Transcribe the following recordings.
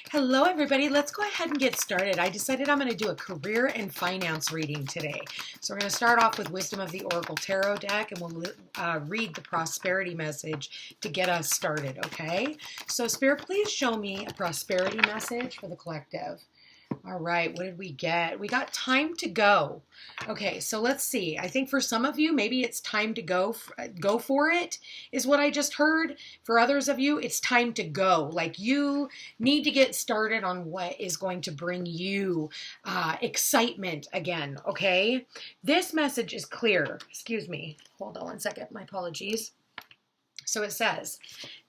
Hello, everybody. Let's go ahead and get started. I decided I'm going to do a career and finance reading today. So we're going to start off with Wisdom of the Oracle Tarot deck, and we'll read the prosperity message to get us started, okay? So Spirit, please show me a prosperity message for the collective. All right, what did we get? We got time to go. Okay, so let's see. I think for some of you, maybe it's time to go for it, is what I just heard. For others of you, it's time to go. Like you need to get started on what is going to bring you excitement again, okay? This message is clear. Excuse me. Hold on one second. My apologies. So it says,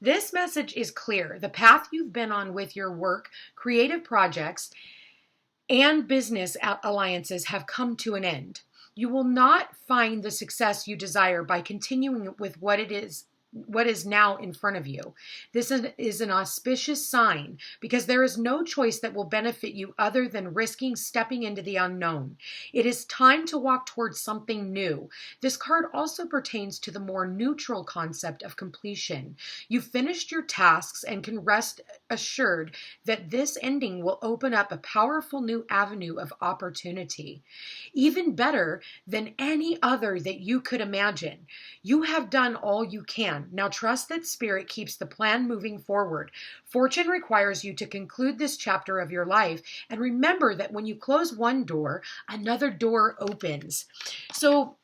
this message is clear. The path you've been on with your work, creative projects, and business alliances have come to an end. You will not find the success you desire by continuing with what is now in front of you. This is an auspicious sign because there is no choice that will benefit you other than risking stepping into the unknown. It is time to walk towards something new. This card also pertains to the more neutral concept of completion. You've finished your tasks and can rest assured that this ending will open up a powerful new avenue of opportunity, even better than any other that you could imagine. You have done all you can. Now trust that Spirit keeps the plan moving forward. Fortune requires you to conclude this chapter of your life, and remember that when you close one door, another door opens. So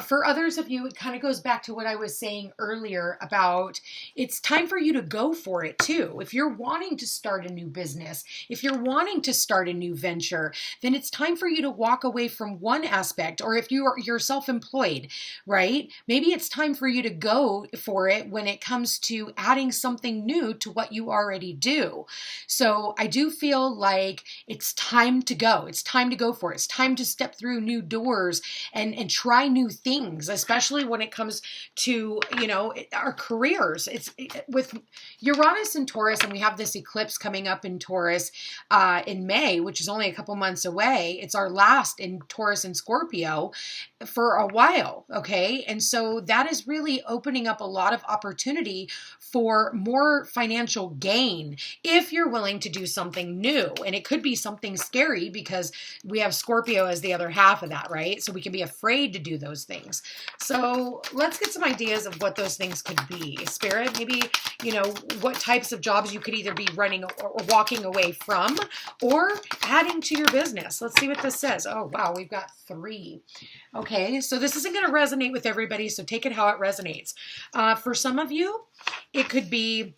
for others of you, it kind of goes back to what I was saying earlier about it's time for you to go for it too. If you're wanting to start a new business, if you're wanting to start a new venture, then it's time for you to walk away from one aspect. Or if you're self-employed, right? Maybe it's time for you to go for it when it comes to adding something new to what you already do. So I do feel like it's time to go. It's time to go for it. It's time to step through new doors and try new things, especially when it comes to, our careers. It's with Uranus and Taurus, and we have this eclipse coming up in Taurus in May, which is only a couple months away. It's our last in Taurus and Scorpio for a while, okay? And so that is really opening up a lot of opportunity for more financial gain if you're willing to do something new. And it could be something scary because we have Scorpio as the other half of that, right? So we can be afraid to do those things. So let's get some ideas of what those things could be. Spirit, maybe, what types of jobs you could either be running or walking away from or adding to your business. Let's see what this says. Oh, wow, we've got 3. Okay, so this isn't going to resonate with everybody, so take it how it resonates. For some of you, it could be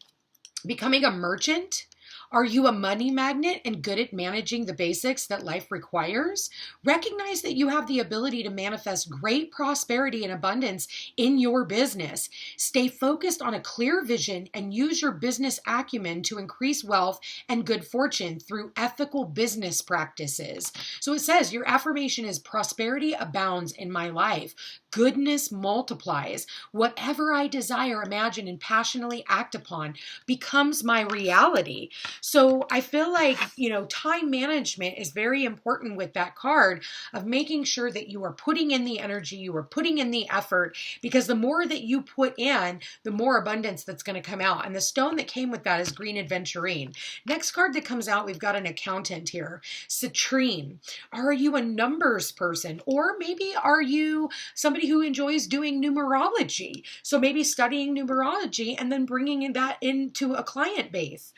becoming a merchant. Are you a money magnet and good at managing the basics that life requires? Recognize that you have the ability to manifest great prosperity and abundance in your business. Stay focused on a clear vision and use your business acumen to increase wealth and good fortune through ethical business practices. So it says your affirmation is prosperity abounds in my life. Goodness multiplies. Whatever I desire, imagine, and passionately act upon becomes my reality. So I feel like, time management is very important with that card of making sure that you are putting in the energy, you are putting in the effort, because the more that you put in, the more abundance that's going to come out. And the stone that came with that is green aventurine. Next card that comes out, we've got an accountant here, citrine. Are you a numbers person? Or maybe are you somebody who enjoys doing numerology? So maybe studying numerology and then bringing that into a client base.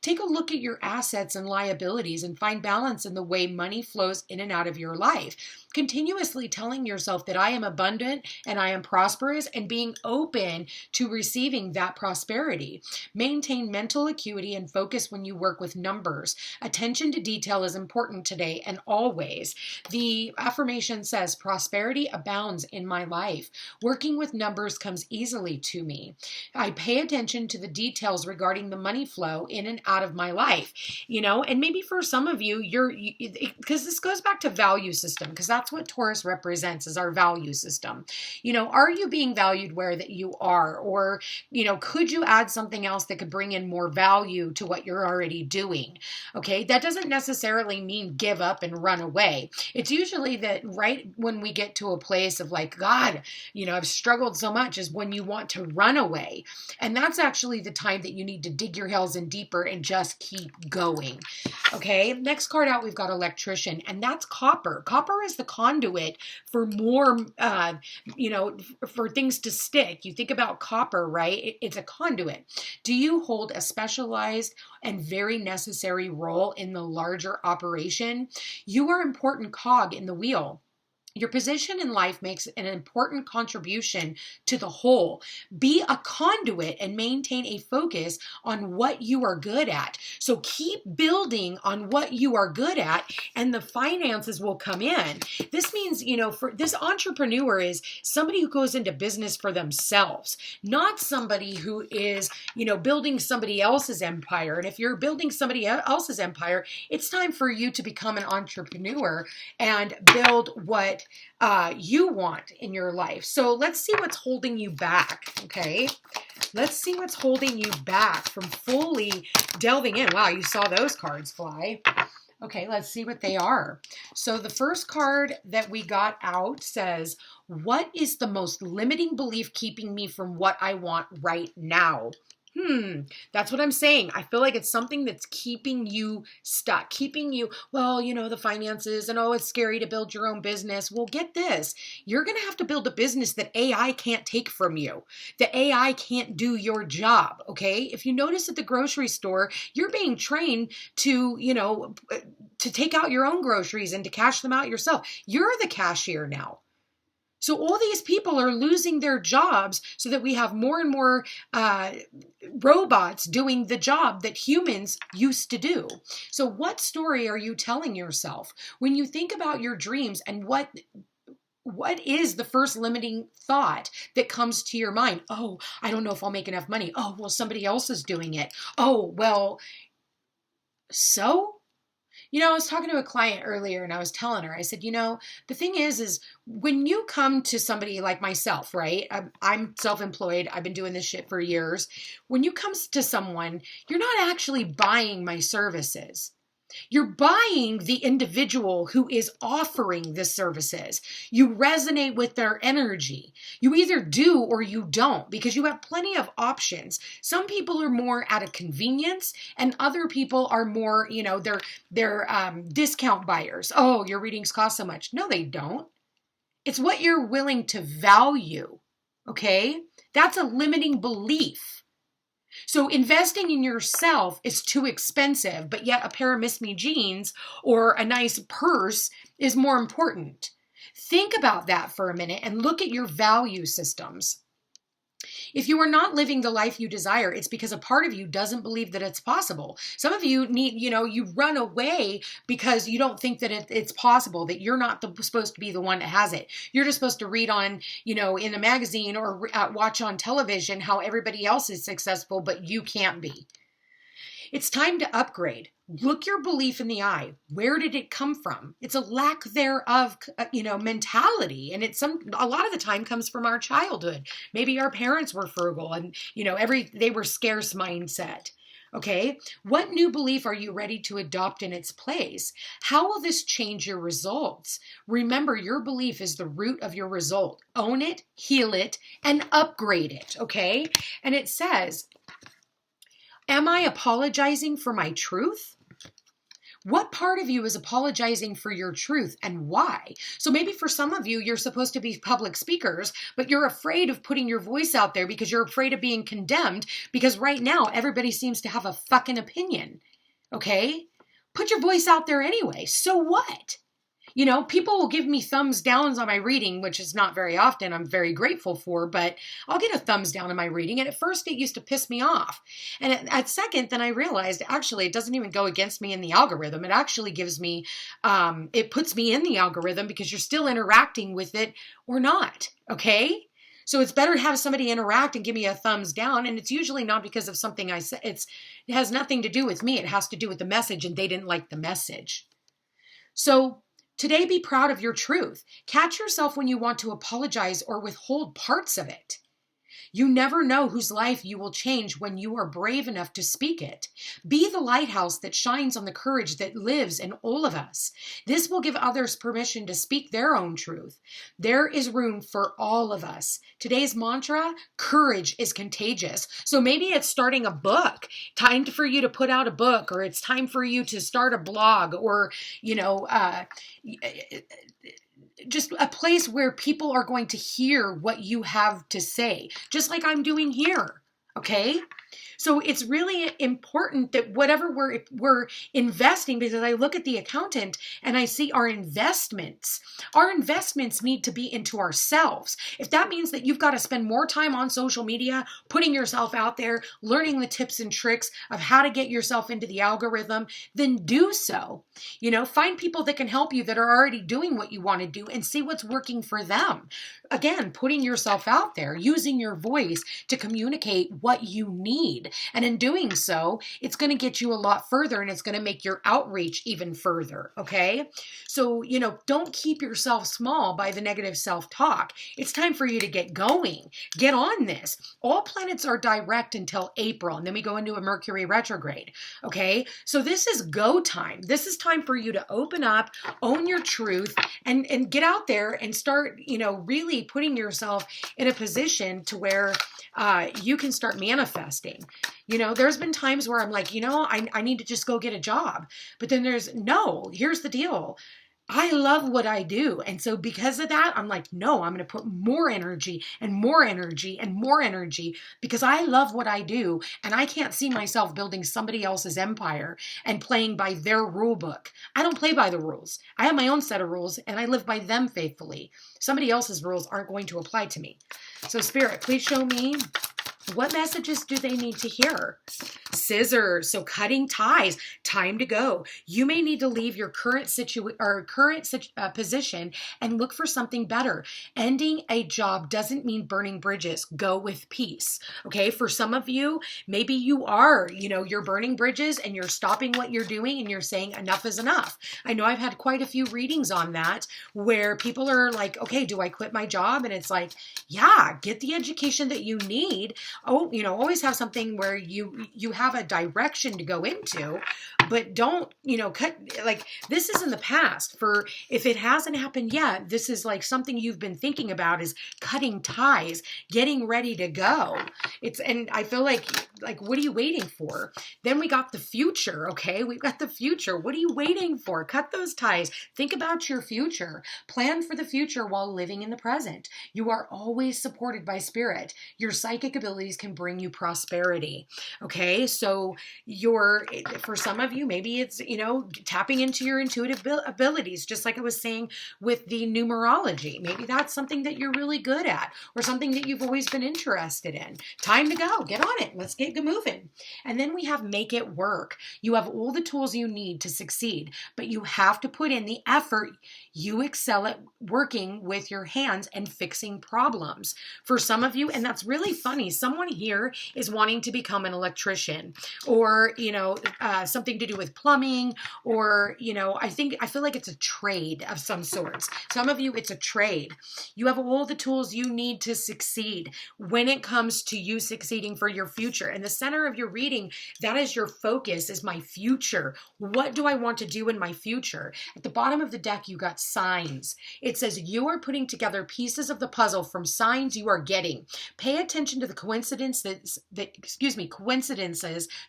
Take a look at your assets and liabilities and find balance in the way money flows in and out of your life. Continuously telling yourself that I am abundant and I am prosperous and being open to receiving that prosperity. Maintain mental acuity and focus when you work with numbers. Attention to detail is important today and always. The affirmation says, prosperity abounds in my life. Working with numbers comes easily to me. I pay attention to the details regarding the money flow in and out of my life, and maybe for some of you, because this goes back to value system, because that's what Taurus represents, is our value system. You know, are you being valued where that you are? Or, you know, could you add something else that could bring in more value to what you're already doing? Okay, that doesn't necessarily mean give up and run away. It's usually that right when we get to a place of like, God, you know, I've struggled so much, is when you want to run away. And that's actually the time that you need to dig your heels in deeper and just keep going. Okay, next card out, we've got Electrician, and that's copper. Copper is the conduit for more, you know, for things to stick. You think about copper, right? It's a conduit. Do you hold a specialized and very necessary role in the larger operation? You are an important cog in the wheel. Your position in life makes an important contribution to the whole. Be a conduit and maintain a focus on what you are good at. So keep building on what you are good at, and the finances will come in. This means, you know, for this entrepreneur is somebody who goes into business for themselves, not somebody who is, you know, building somebody else's empire. And if you're building somebody else's empire, it's time for you to become an entrepreneur and build what you want in your life. So let's see what's holding you back, okay? Let's see what's holding you back from fully delving in. Wow, you saw those cards fly. Okay, let's see what they are. So the first card that we got out says, what is the most limiting belief keeping me from what I want right now? That's what I'm saying. I feel like it's something that's keeping you stuck, keeping you, well, you know, the finances and, oh, it's scary to build your own business. Well, get this. You're going to have to build a business that AI can't take from you. The AI can't do your job, okay? If you notice at the grocery store, you're being trained to, you know, to take out your own groceries and to cash them out yourself. You're the cashier now. So all these people are losing their jobs so that we have more and more robots doing the job that humans used to do. So what story are you telling yourself when you think about your dreams, and what is the first limiting thought that comes to your mind? Oh, I don't know if I'll make enough money. Oh, well, somebody else is doing it. Oh, well, so? You know, I was talking to a client earlier and I was telling her, I said, you know, the thing is when you come to somebody like myself, right? I'm self-employed. I've been doing this shit for years. When you come to someone, you're not actually buying my services. You're buying the individual who is offering the services. You resonate with their energy. You either do or you don't, because you have plenty of options. Some people are more out of convenience, and other people are more, you know, they're discount buyers. Oh, your readings cost so much. No, they don't. It's what you're willing to value. Okay? That's a limiting belief. So investing in yourself is too expensive, but yet a pair of Miss Me jeans or a nice purse is more important. Think about that for a minute and look at your value systems. If you are not living the life you desire, it's because a part of you doesn't believe that it's possible. Some of you need, you know, you run away because you don't think that it's possible, that you're not supposed to be the one that has it. You're just supposed to read on, you know, in a magazine or watch on television how everybody else is successful, but you can't be. It's time to upgrade. Look your belief in the eye. Where did it come from? It's a lack thereof, you know, mentality. And a lot of the time comes from our childhood. Maybe our parents were frugal and, you know, they were scarce mindset. Okay. What new belief are you ready to adopt in its place? How will this change your results? Remember, your belief is the root of your result. Own it, heal it, and upgrade it. Okay. And it says, am I apologizing for my truth? What part of you is apologizing for your truth and why? So maybe for some of you, you're supposed to be public speakers, but you're afraid of putting your voice out there because you're afraid of being condemned, because right now everybody seems to have a fucking opinion. Okay? Put your voice out there anyway. So what? You know, people will give me thumbs downs on my reading, which is not very often. I'm very grateful for, but I'll get a thumbs down on my reading. And at first it used to piss me off. And at second, then I realized actually it doesn't even go against me in the algorithm. It actually gives me, it puts me in the algorithm because you're still interacting with it or not. Okay? So it's better to have somebody interact and give me a thumbs down. And it's usually not because of something I said. It has nothing to do with me. It has to do with the message, and they didn't like the message. So Today, be proud of your truth. Catch yourself when you want to apologize or withhold parts of it. You never know whose life you will change when you are brave enough to speak it. Be the lighthouse that shines on the courage that lives in all of us. This will give others permission to speak their own truth. There is room for all of us. Today's mantra, courage is contagious. So maybe it's starting a book, time for you to put out a book, or it's time for you to start a blog, or, just a place where people are going to hear what you have to say, just like I'm doing here. Okay? So it's really important that whatever we're investing, because I look at the accountant and I see our investments need to be into ourselves. If that means that you've got to spend more time on social media, putting yourself out there, learning the tips and tricks of how to get yourself into the algorithm, then do so. Find people that can help you that are already doing what you want to do and see what's working for them. Again, putting yourself out there, using your voice to communicate what you need. And in doing so, it's going to get you a lot further, and it's going to make your outreach even further. Okay? So, don't keep yourself small by the negative self-talk. It's time for you to get going. Get on this. All planets are direct until April, and then we go into a Mercury retrograde. Okay? So this is go time. This is time for you to open up, own your truth, and get out there and start, really putting yourself in a position to where you can start manifesting. There's been times where I'm like, I need to just go get a job. But then here's the deal. I love what I do. And so because of that, I'm like, no, I'm going to put more energy and more energy and more energy because I love what I do. And I can't see myself building somebody else's empire and playing by their rule book. I don't play by the rules. I have my own set of rules and I live by them faithfully. Somebody else's rules aren't going to apply to me. So Spirit, please show me, what messages do they need to hear? Scissors, so cutting ties, time to go. You may need to leave your current position and look for something better. Ending a job doesn't mean burning bridges. Go with peace. Okay, for some of you, maybe you are, you're burning bridges and you're stopping what you're doing and you're saying enough is enough. I know I've had quite a few readings on that where people are like, okay, do I quit my job? And it's like, yeah, get the education that you need. Always have something where you have a direction to go into, but don't, cut, like this is in the past. For if it hasn't happened yet, this is like something you've been thinking about is cutting ties, getting ready to go. And I feel like, what are you waiting for? Then we got the future. Okay. We've got the future. What are you waiting for? Cut those ties. Think about your future. Plan for the future while living in the present. You are always supported by spirit. Your psychic abilities can bring you prosperity. Okay. So for some of you, maybe it's, tapping into your intuitive abilities, just like I was saying with the numerology. Maybe that's something that you're really good at or something that you've always been interested in. Time to go. Get on it. Let's get moving. And then we have make it work. You have all the tools you need to succeed, but you have to put in the effort. You excel at working with your hands and fixing problems. For some of you, and that's really funny, someone here is wanting to become an electrician or, something to do with plumbing or, I feel like it's a trade of some sorts. Some of you, it's a trade. You have all the tools you need to succeed when it comes to you succeeding for your future. And the center of your reading, that is your focus, is my future. What do I want to do in my future? At the bottom of the deck, you got signs. It says you are putting together pieces of the puzzle from signs you are getting. Pay attention to the coincidences that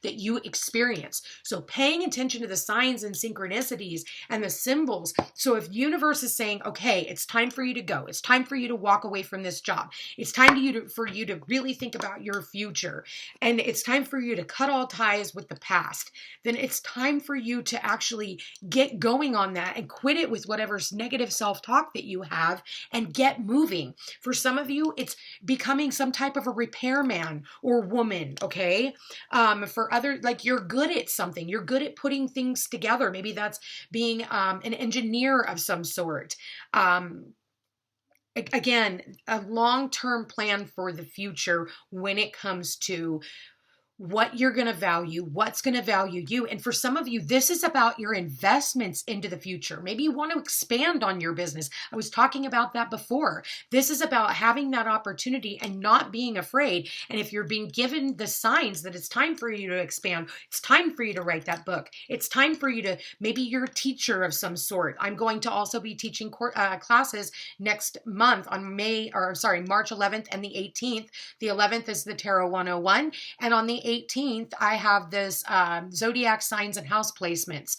you experience. So paying attention to the signs and synchronicities and the symbols. So if universe is saying, okay, it's time for you to go. It's time for you to walk away from this job. It's time for you to really think about your future. And it's time for you to cut all ties with the past. Then it's time for you to actually get going on that and quit it with whatever's negative self-talk that you have and get moving. For some of you, it's becoming some type of a repairman or woman, okay? For other, like you're good at something. You're good at putting things together. Maybe that's being an engineer of some sort. Again, a long-term plan for the future when it comes to what you're going to value, what's going to value you. And for some of you, this is about your investments into the future. Maybe you want to expand on your business. I was talking about that before. This is about having that opportunity and not being afraid. And if you're being given the signs that it's time for you to expand, it's time for you to write that book. It's time for you to, maybe you're a teacher of some sort. I'm going to also be teaching classes next month on March 11th and the 18th. The 11th is the Tarot 101. And on the 18th, I have this zodiac signs and house placements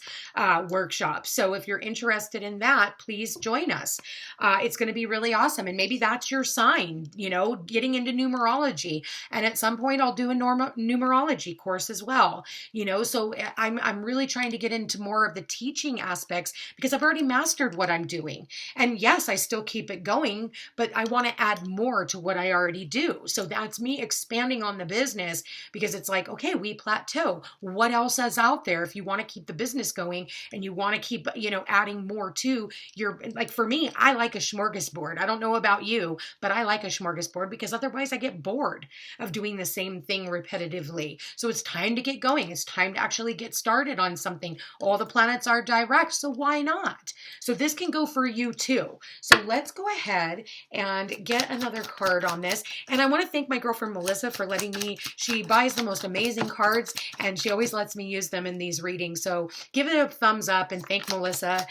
workshop. So if you're interested in that, please join us. It's going to be really awesome. And maybe that's your sign, you know, getting into numerology. And at some point, I'll do a numerology course as well. You know, so I'm really trying to get into more of the teaching aspects because I've already mastered what I'm doing. And yes, I still keep it going, but I want to add more to what I already do. So that's me expanding on the business, because it's like, okay, we plateau. What else is out there if you want to keep the business going and you want to keep, you know, adding more to your, like for me, I like a smorgasbord. I don't know about you, but I like a smorgasbord because otherwise I get bored of doing the same thing repetitively. So it's time to get going. It's time to actually get started on something. All the planets are direct, so why not? So this can go for you too. So let's go ahead and get another card on this. And I want to thank my girlfriend Melissa for letting me, she buys the most amazing cards and she always lets me use them in these readings. So give it a thumbs up and thank Melissa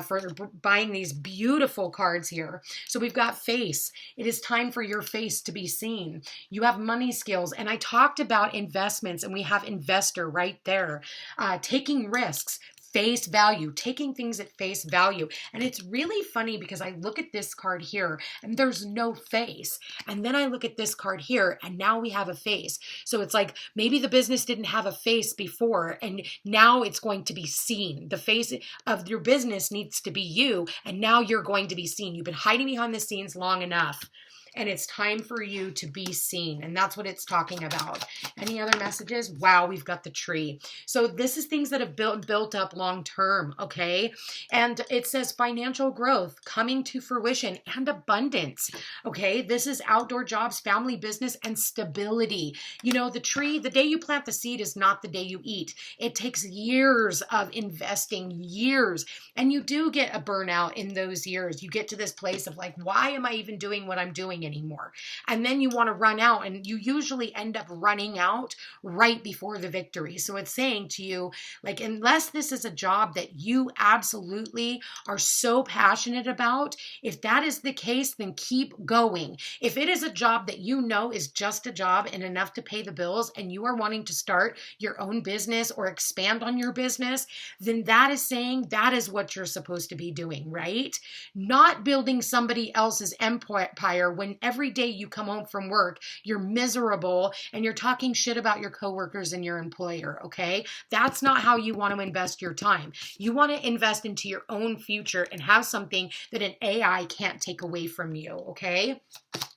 for buying these beautiful cards here. So we've got face. It is time for your face to be seen. You have money skills. And I talked about investments and we have investor right there. Taking risks. Face value, taking things at face value. And it's really funny because I look at this card here and there's no face. And then I look at this card here and now we have a face. So it's like maybe the business didn't have a face before and now it's going to be seen. The face of your business needs to be you and now you're going to be seen. You've been hiding behind the scenes long enough. And it's time for you to be seen. And that's what it's talking about. Any other messages? Wow, we've got the tree. So this is things that have built up long term, okay? And it says financial growth coming to fruition and abundance, okay? This is outdoor jobs, family business, and stability. You know, the tree, the day you plant the seed is not the day you eat. It takes years of investing, years. And you do get a burnout in those years. You get to this place of like, why am I even doing what I'm doing anymore? And then you want to run out and you usually end up running out right before the victory. So it's saying to you, like, unless this is a job that you absolutely are so passionate about, if that is the case, then keep going. If it is a job that you know is just a job and enough to pay the bills and you are wanting to start your own business or expand on your business, then that is saying that is what you're supposed to be doing, right? Not building somebody else's empire when every day you come home from work, you're miserable and you're talking shit about your coworkers and your employer, okay? That's not how you want to invest your time. You want to invest into your own future and have something that an AI can't take away from you, okay?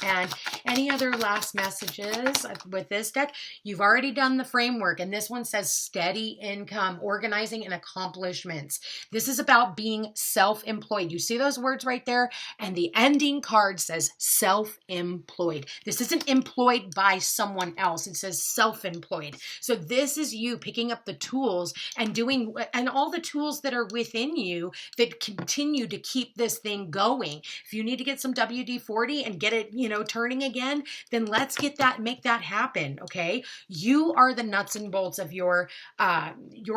And any other last messages with this deck? You've already done the framework, and this one says steady income, organizing, and accomplishments. This is about being self-employed. You see those words right there? And the ending card says self-employed. This isn't employed by someone else. It says self-employed. So this is you picking up the tools and doing, and all the tools that are within you that continue to keep this thing going. If you need to get some WD-40 and get it, you know, turning again, then let's get that, make that happen, okay? You are the nuts and bolts of your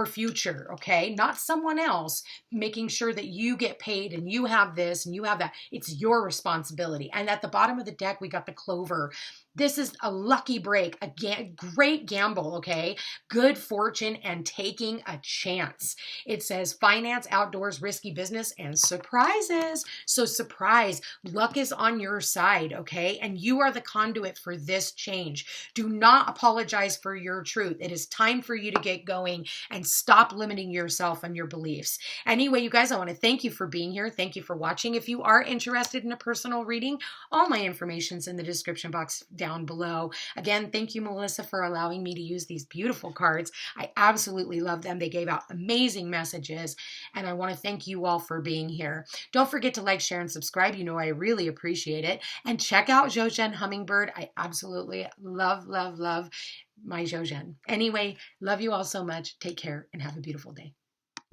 future, okay? Not someone else making sure that you get paid and you have this and you have that. It's your responsibility. And at the bottom of the deck, we got the clover. This is a lucky break, a great gamble, okay? Good fortune and taking a chance. It says finance, outdoors, risky business, and surprises. So surprise, luck is on your side, okay? And you are the conduit for this change. Do not apologize for your truth. It is time for you to get going and stop limiting yourself and your beliefs. Anyway, you guys, I want to thank you for being here. Thank you for watching. If you are interested in a personal reading, all my information's in the description box down below. Again, thank you, Melissa, for allowing me to use these beautiful cards. I absolutely love them. They gave out amazing messages, and I want to thank you all for being here. Don't forget to like, share, and subscribe. You know I really appreciate it. And check out Jogén Hummingbird. I absolutely love, love, love my Jogén. Anyway, love you all so much. Take care and have a beautiful day.